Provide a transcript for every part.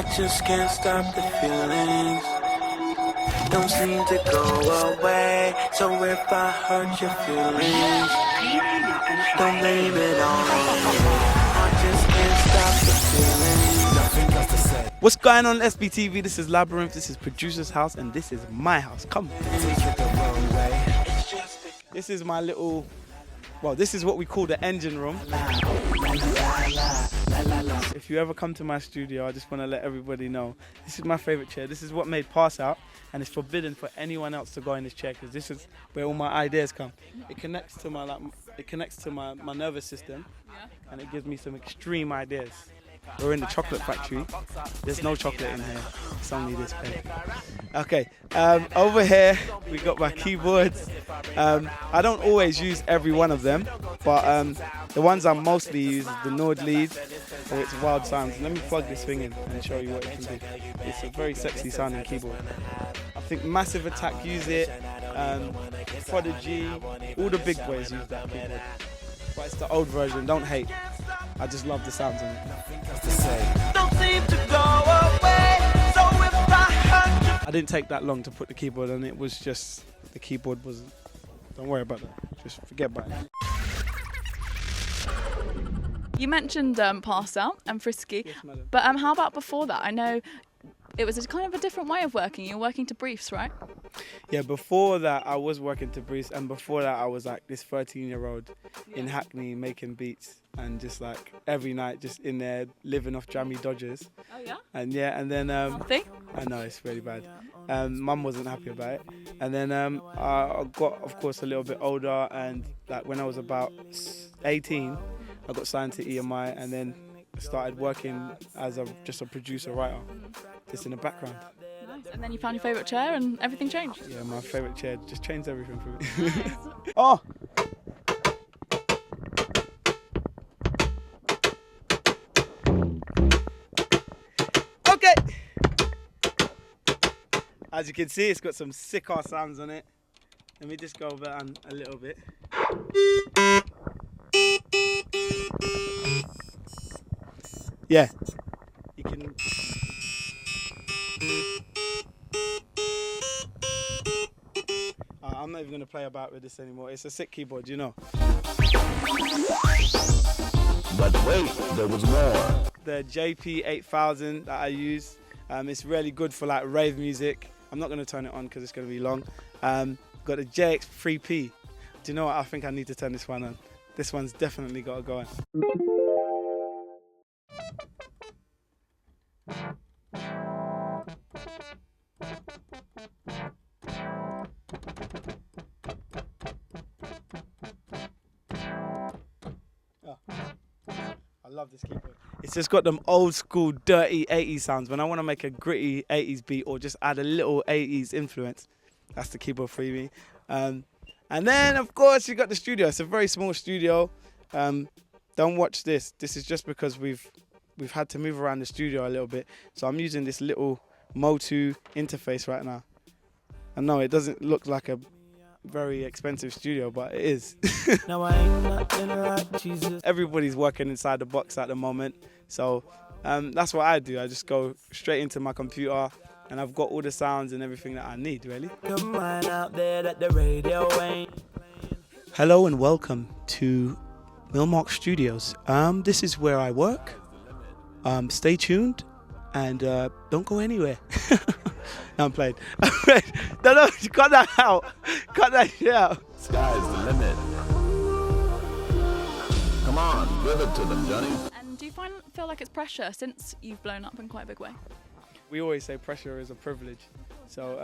I just can't stop the feelings. Don't seem to go away. So if I hurt your feelings, don't blame it on me. I just can't stop the feelings. Nothing else to say. What's going on, SBTV? This is Labrinth, this is Producer's House, and this is my house. Come. This is my little, well, this is what we call the engine room. If you ever come to my studio, I just want to let everybody know, this is my favorite chair. This is what made Pass Out, and it's forbidden for anyone else to go in this chair because this is where all my ideas come. It connects to my my nervous system, and it gives me some extreme ideas. We're in the chocolate factory. There's no chocolate in here. It's only this big. Okay, over here we got my keyboards. I don't always use every one of them, but the ones I mostly use is the Nord lead or its wild sounds. Let me plug this thing in and show you what it can do. It's a very sexy sounding keyboard. I think Massive Attack use it, Prodigy, all the big boys use that keyboard. But it's the old version, don't hate. I just love the sounds of it. I didn't take that long to put the keyboard on. It was just, the keyboard wasn't, don't worry about that. Just forget about it. You mentioned Pass Out and Frisky, Yes, madam. but how about before that? I know it was a kind of a different way of working. You were working to briefs, right? Yeah, before that I was working to Bruce, and before that I was like this 13-year-old in Hackney making beats and just like every night just in there living off jammy Dodgers. Oh yeah? And yeah, and then Something? I know it's really bad. Mum wasn't happy about it, and then I got, of course, a little bit older, and like when I was about 18, I got signed to EMI, and then started working as just a producer writer, just in the background. Nice. And then you found your favourite chair and everything changed. Yeah, my favourite chair just changed everything for me. Oh! Okay! As you can see, it's got some sick ass sounds on it. Let me just go over a little bit. Yeah, you can. I'm not even going to play about with this anymore. It's a sick keyboard, you know. But wait, there was more. The JP8000 that I use, it's really good for like rave music. I'm not going to turn it on because it's going to be long. Got the JX3P. Do you know what? I think I need to turn this one on. This one's definitely got to go on. I love this keyboard. It's just got them old school dirty 80s sounds. When I want to make a gritty 80s beat or just add a little 80s influence, that's the keyboard for me. And then of course you got the studio. It's a very small studio. Don't watch this. This is just because we've had to move around the studio a little bit. So I'm using this little Motu interface right now. I know it doesn't look like a very expensive studio, but it is. Now I ain't nothing like Jesus. Everybody's working inside the box at the moment, so that's what I do. I just go straight into my computer, and I've got all the sounds and everything that I need, really. Come on out there that the radio ain't. Hello and welcome to Millmark Studios. This is where I work. Stay tuned and don't go anywhere. No, I'm playing. No, cut that out. Cut that shit out. Sky's the limit. Come on, give it to them, Johnny. And do you feel like it's pressure since you've blown up in quite a big way? We always say pressure is a privilege. So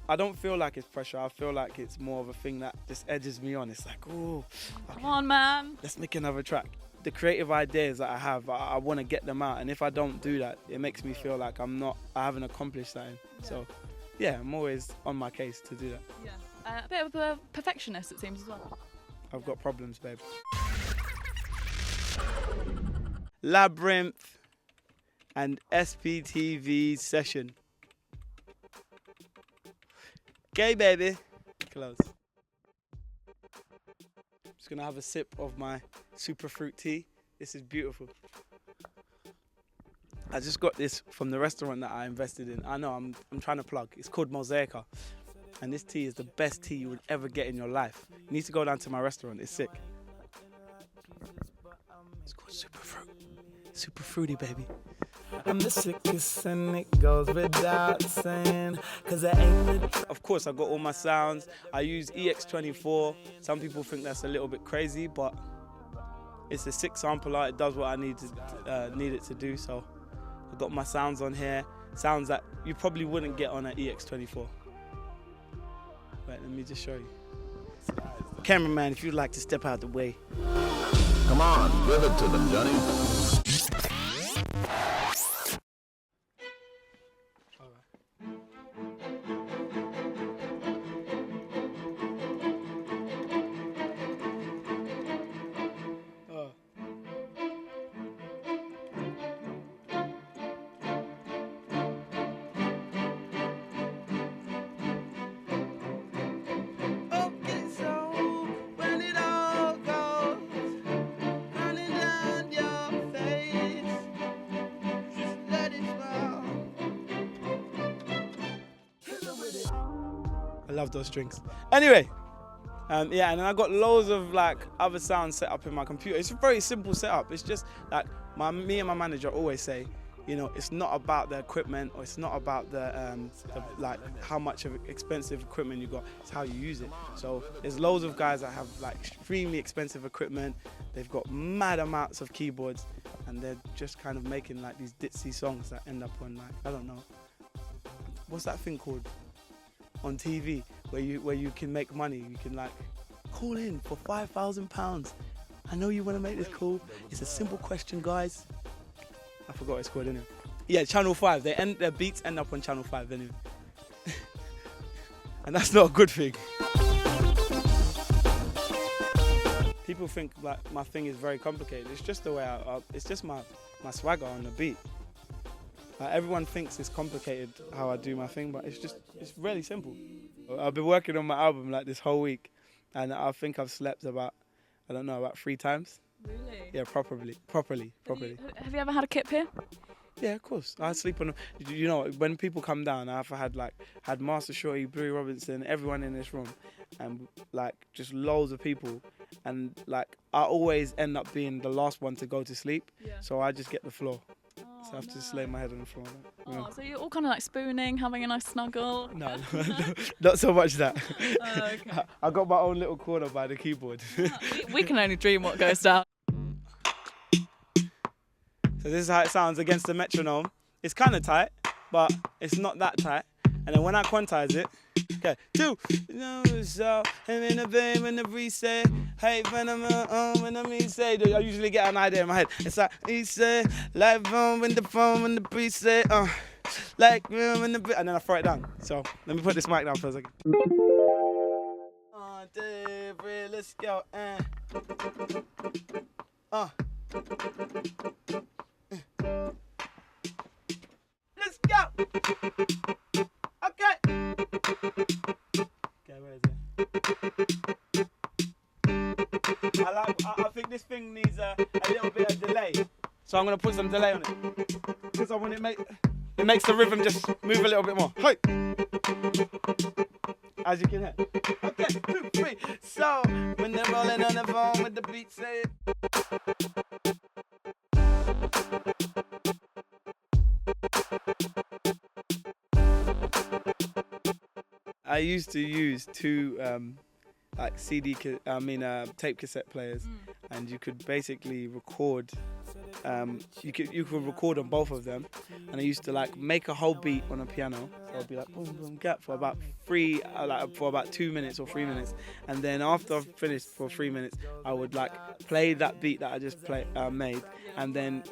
I don't feel like it's pressure. I feel like it's more of a thing that just edges me on. It's like, oh, Come on, man. let's make another track. The creative ideas that I have, I want to get them out. And if I don't do that, it makes me feel like I haven't accomplished something. So yeah, I'm always on my case to do that. Yeah. A bit of a perfectionist, it seems, as well. I've got problems, babe. Labrinth and SBTV session. Okay, baby. Close. Just gonna have a sip of my super fruit tea. This is beautiful. I just got this from the restaurant that I invested in. I know, I'm trying to plug. It's called Mosaica. And this tea is the best tea you would ever get in your life. You need to go down to my restaurant. It's sick. It's called Super Fruit. Super fruity, baby. I'm the sickest and it goes without saying, cause I ain't the... Of course, I got all my sounds. I use EX24. Some people think that's a little bit crazy, but it's a sick sampler. It does what I need it to do. So I got my sounds on here. Sounds that you probably wouldn't get on an EX24. Wait, let me just show you. Cameraman, if you'd like to step out the way. Come on, give it to them, Johnny. I love those strings. Anyway, yeah, and then I got loads of like other sounds set up in my computer. It's a very simple setup. It's just like me and my manager always say, you know, it's not about the equipment, or it's not about the like how much of expensive equipment you got. It's how you use it. So there's loads of guys that have like extremely expensive equipment. They've got mad amounts of keyboards, and they're just kind of making like these ditzy songs that end up on like, I don't know, what's that thing called on TV where you can make money. You can like call in for £5,000. I know you want to make this cool. It's a simple question, guys. I forgot what it's called anyway. Yeah, Channel 5. Their beats end up on Channel 5 anyway. And that's not a good thing. People think like my thing is very complicated. It's just the way it's just my swagger on the beat. Like, everyone thinks it's complicated how I do my thing, but it's really simple. I've been working on my album like this whole week, and I think I've slept about 3 times. Really? Yeah, properly. Have you ever had a kip here? Yeah, of course. I sleep on. You know, when people come down, I've had Master Shorty, Bluey Robinson, everyone in this room, and like just loads of people, and like I always end up being the last one to go to sleep. Yeah. So I just get the floor. So I have to just lay my head on the floor. So you're all kind of like spooning, having a nice snuggle? No, not so much that. Oh, okay. I got my own little corner by the keyboard. We can only dream what goes down. So this is how it sounds against the metronome. It's kind of tight, but it's not that tight. And then when I quantize it, okay, 2. So, I'm in the vein when the breeze say, hey, when the me say, I usually get an idea in my head. It's like, he say, like phone when the breeze say, like when the, and then I throw it down. So let me put this mic down for a second. Dave, let's go. Let's go. Okay. Okay, where is it? I think this thing needs a little bit of delay, so I'm gonna put some delay on it because I want it makes the rhythm just move a little bit more. Hey, as you can hear. Okay, 2, 3. So when they're rolling on the phone with the beat, say it. I used to use 2 like tape cassette players, and you could basically record. You could record on both of them, and I used to like make a whole beat on a piano. So I'd be like boom boom gap for about 2 minutes or 3 minutes, and then after I've finished for 3 minutes, I would like play that beat that I just made, and then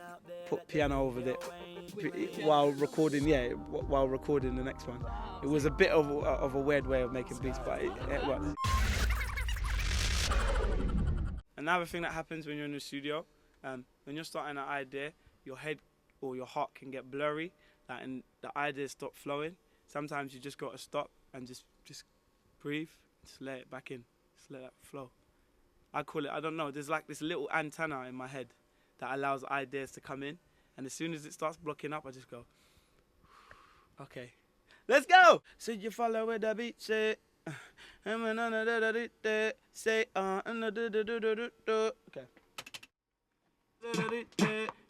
put piano over it while recording the next one. It was a bit of a weird way of making beats, but it works. Another thing that happens when you're in the studio, when you're starting an idea, your head or your heart can get blurry, and the ideas stop flowing. Sometimes you just got to stop and just breathe, just let it back in, just let that flow. I call it, I don't know, there's like this little antenna in my head that allows ideas to come in, And as soon as it starts blocking up, I just go, okay, let's go. So you follow with the beat, say, say, okay.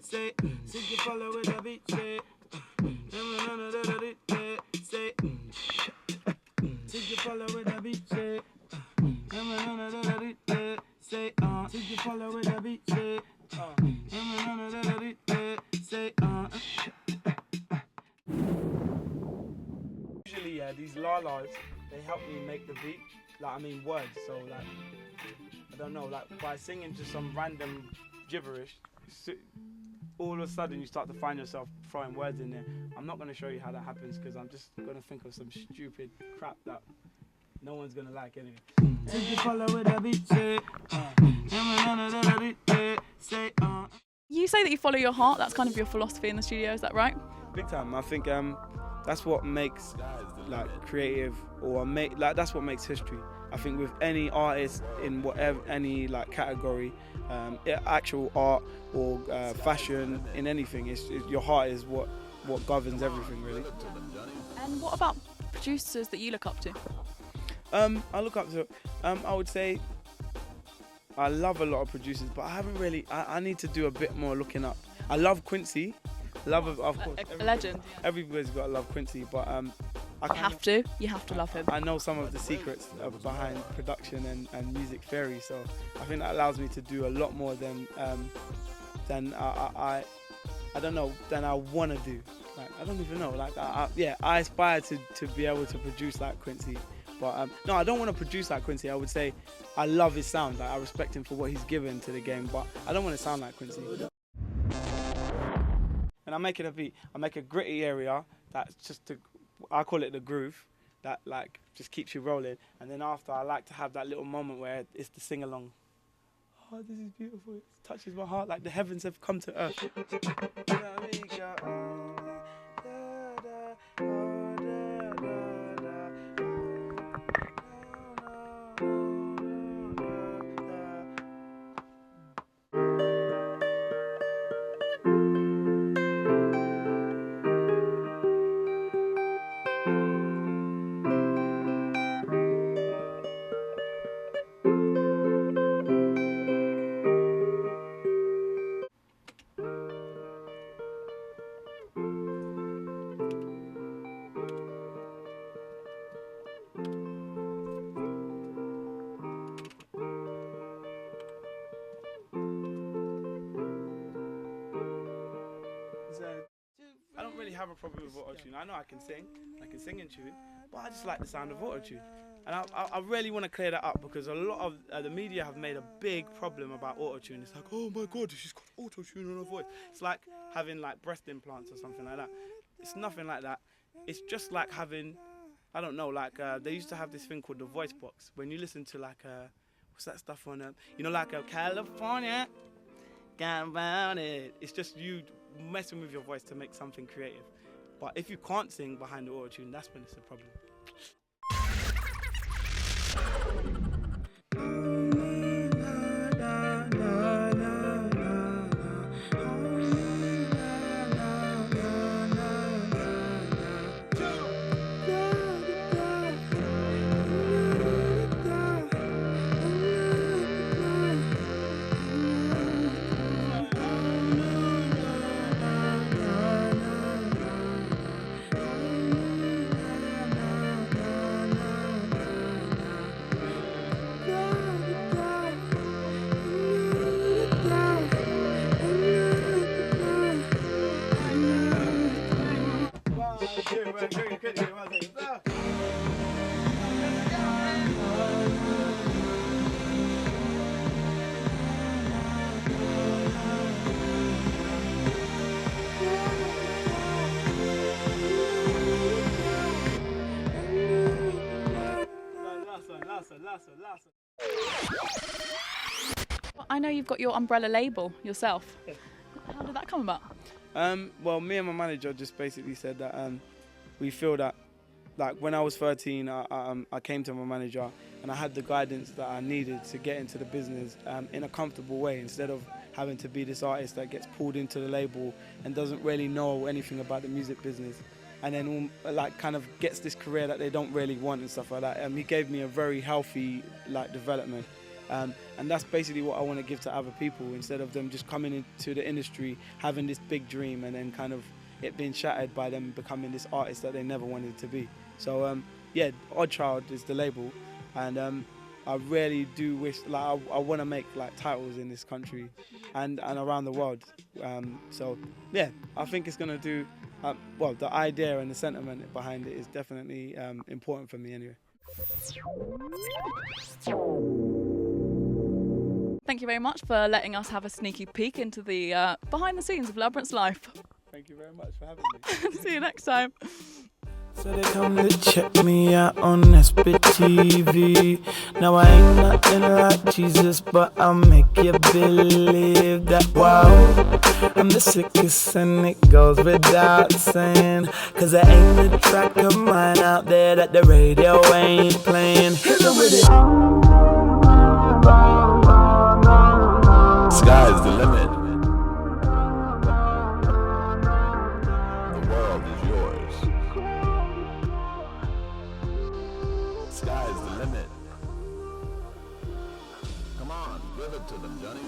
Say, so you follow with the beat, say, say, so you follow with the beat, say, say, so you follow with the beat, say, say, Usually, yeah, these la-las, they help me make the beat, words, so like, I don't know, like by singing just some random gibberish, all of a sudden you start to find yourself throwing words in there. I'm not going to show you how that happens because I'm just going to think of some stupid crap that no one's going to like anyway. You say that you follow your heart. That's kind of your philosophy in the studio. Is that right? Big time. I think that's what makes like creative that's what makes history. I think with any artist in whatever any like category, actual art or fashion, in anything, your heart is what governs everything really. And what about producers that you look up to? I look up to, I would say, I love a lot of producers, but I haven't really. I need to do a bit more looking up. I love Quincy. Of course. A legend. Everybody's got to love Quincy, but You have to love him. I know some of the secrets behind production and music theory, so I think that allows me to do a lot more than I don't know, than I want to do. Like, I don't even know. Like, I aspire to be able to produce like Quincy, but no, I don't want to produce like Quincy. I would say I love his sound. Like, I respect him for what he's given to the game, but I don't want to sound like Quincy. And I'm making a beat. I make a gritty area that's just I call it the groove, that like just keeps you rolling. And then after, I like to have that little moment where it's the sing along. Oh, this is beautiful. It touches my heart like the heavens have come to earth. I don't really have a problem with autotune. I know I can sing in tune, but I just like the sound of autotune. And I really want to clear that up because a lot of the media have made a big problem about autotune. It's like, oh my God, she's got autotune on her voice. It's like having like breast implants or something like that. It's nothing like that. It's just like having, I don't know, like they used to have this thing called the voice box. When you listen to like, what's that stuff on, like California, got about it. It's just you messing with your voice to make something creative. But if you can't sing behind the autotune, that's when it's a problem. I know you've got your umbrella label yourself. How did that come about? Well, me and my manager just basically said that we feel that, like, when I was 13, I came to my manager and I had the guidance that I needed to get into the business in a comfortable way, instead of having to be this artist that gets pulled into the label and doesn't really know anything about the music business, and then like kind of gets this career that they don't really want and stuff like that. He gave me a very healthy like development, and that's basically what I want to give to other people, instead of them just coming into the industry having this big dream and then kind of it being shattered by them becoming this artist that they never wanted to be. So yeah, Odd Child is the label, and I really do wish, like, I want to make like titles in this country and around the world. So yeah, I think it's gonna do. Well, the idea and the sentiment behind it is definitely important for me anyway. Thank you very much for letting us have a sneaky peek into the behind the scenes of Labrinth's life. Thank you very much for having me. See you next time. So they come to check me out on SBTV. Now I ain't nothing like Jesus, but I'll make you believe that. Wow, I'm the sickest and it goes without saying, 'cause there ain't a track of mine out there that the radio ain't playing. Hit them with it. Sky's the limit. The world is yours. Sky's the limit. Come on, give it to them, Johnny.